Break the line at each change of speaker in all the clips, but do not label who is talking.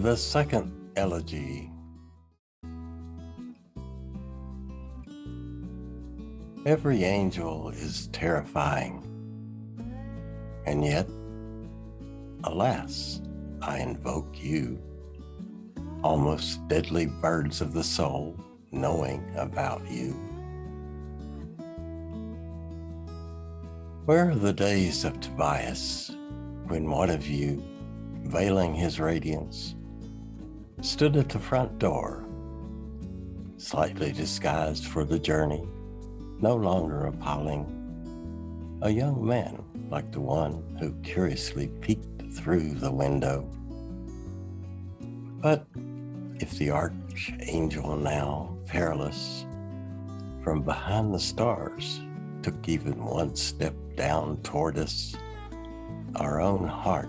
The Second Elegy. Every angel is terrifying, and yet, alas, I invoke you, almost deadly birds of the soul, knowing about you. Where are the days of Tobias, when one of you, veiling his radiance, stood at the front door, slightly disguised for the journey, no longer appalling, a young man like the one who curiously peeked through the window? But if the archangel now, perilous, from behind the stars, took even one step down toward us, our own heart,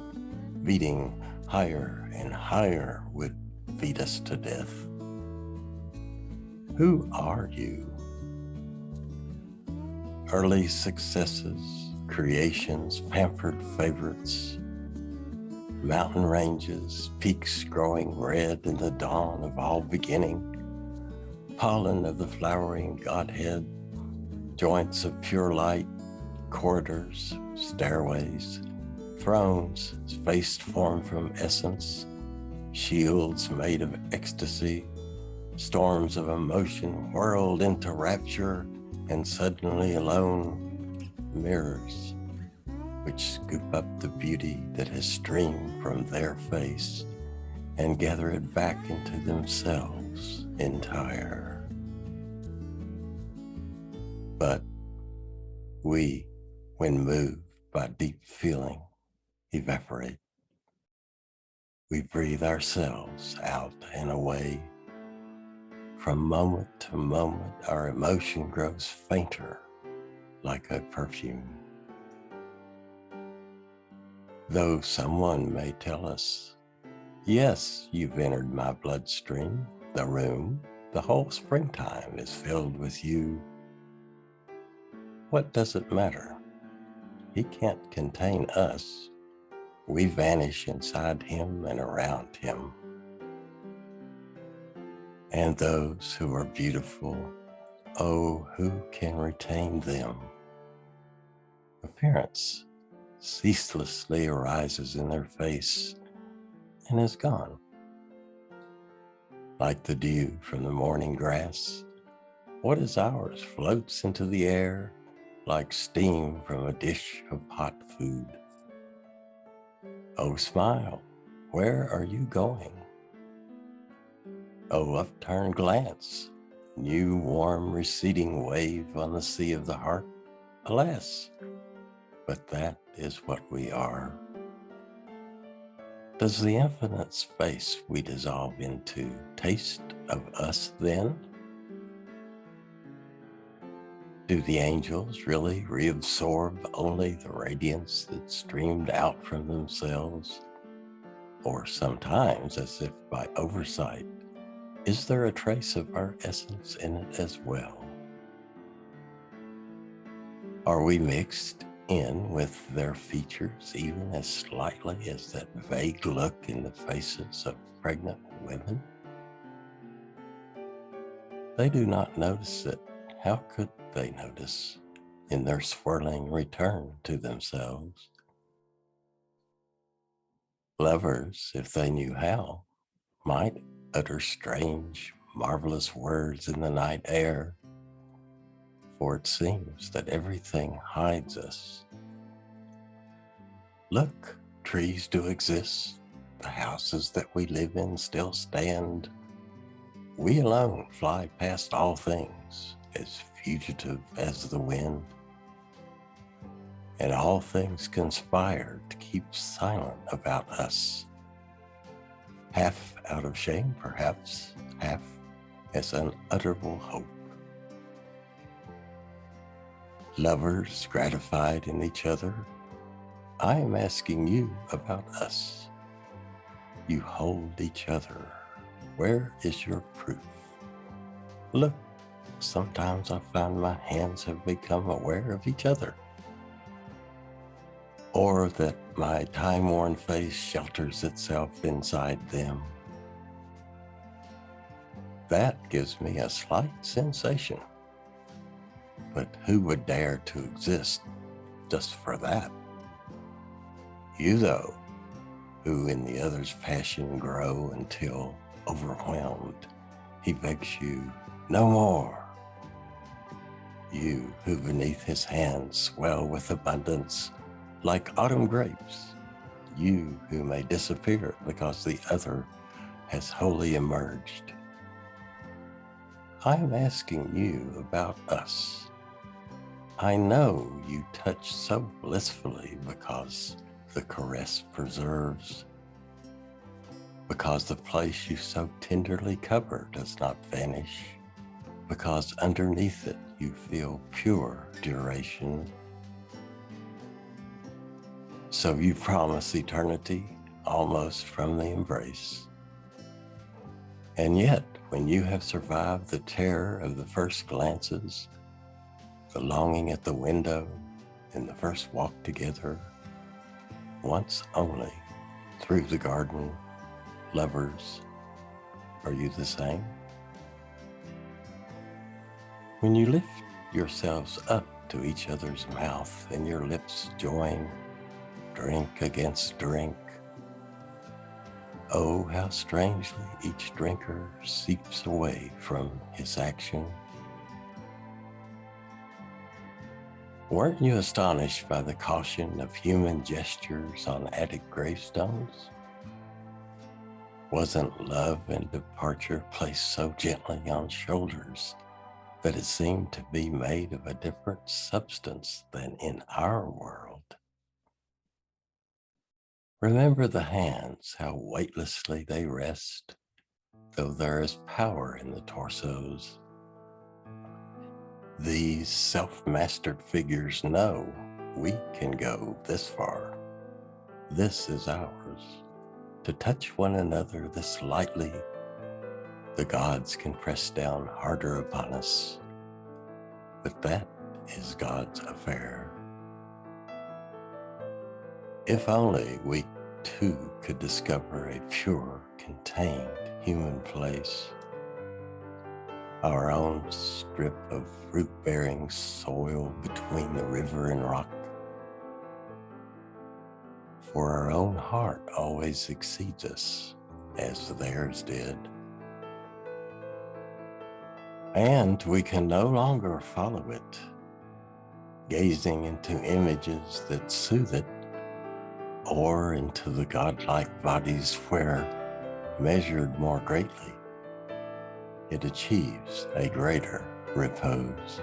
beating higher and higher, would beat us to death. Who are you? Early successes, creations, pampered favorites, mountain ranges, peaks growing red in the dawn of all beginning, pollen of the flowering Godhead, joints of pure light, corridors, stairways, thrones, spaced form from essence, shields made of ecstasy, storms of emotion whirled into rapture, and suddenly alone, mirrors which scoop up the beauty that has streamed from their face and gather it back into themselves entire. But we, when moved by deep feeling, evaporate. We breathe ourselves out and away. From moment to moment, our emotion grows fainter, like a perfume. Though someone may tell us, yes, you've entered my bloodstream, the room, the whole springtime is filled with you. What does it matter? He can't contain us. We vanish inside him and around him. And those who are beautiful, oh, who can retain them? Appearance ceaselessly arises in their face and is gone. Like the dew from the morning grass, what is ours floats into the air like steam from a dish of hot food. Oh, smile, where are you going? Oh, upturned glance, new warm receding wave on the sea of the heart. Alas, but that is what we are. Does the infinite space we dissolve into taste of us then? Do the angels really reabsorb only the radiance that streamed out from themselves? Or sometimes, as if by oversight, is there a trace of our essence in it as well? Are we mixed in with their features even as slightly as that vague look in the faces of pregnant women? They do not notice it. How could they notice in their swirling return to themselves? Lovers, if they knew how, might utter strange, marvelous words in the night air, for it seems that everything hides us. Look, trees do exist, the houses that we live in still stand. We alone fly past all things, as fugitive as the wind, and all things conspire to keep silent about us, half out of shame perhaps, half as unutterable hope. Lovers gratified in each other, I am asking you about us. You hold each other. Where is your proof? Look, sometimes I find my hands have become aware of each other, or that my time-worn face shelters itself inside them, That gives me a slight sensation. But who would dare to exist just for that? You, though, who in the other's passion grow until, overwhelmed, he begs you no more. You who beneath his hands swell with abundance like autumn grapes. You who may disappear because the other has wholly emerged. I am asking you about us. I know you touch so blissfully because the caress preserves, because the place you so tenderly cover does not vanish, because underneath it you feel pure duration. So you promise eternity almost from the embrace. And yet, when you have survived the terror of the first glances, the longing at the window, and the first walk together, once only, through the garden, lovers, are you the same? When you lift yourselves up to each other's mouth and your lips join, drink against drink, oh, how strangely each drinker seeps away from his action. Weren't you astonished by the caution of human gestures on attic gravestones? Wasn't love and departure placed so gently on shoulders that it seemed to be made of a different substance than in our world? Remember the hands, how weightlessly they rest, though there is power in the torsos. These self-mastered figures know we can go this far. This is ours. To touch one another this lightly, the gods can press down harder upon us. But that is God's affair. If only we too could discover a pure, contained human place, our own strip of fruit-bearing soil between the river and rock. For our own heart always exceeds us, as theirs did. And we can no longer follow it, gazing into images that soothe it, or into the godlike bodies where, measured more greatly, it achieves a greater repose.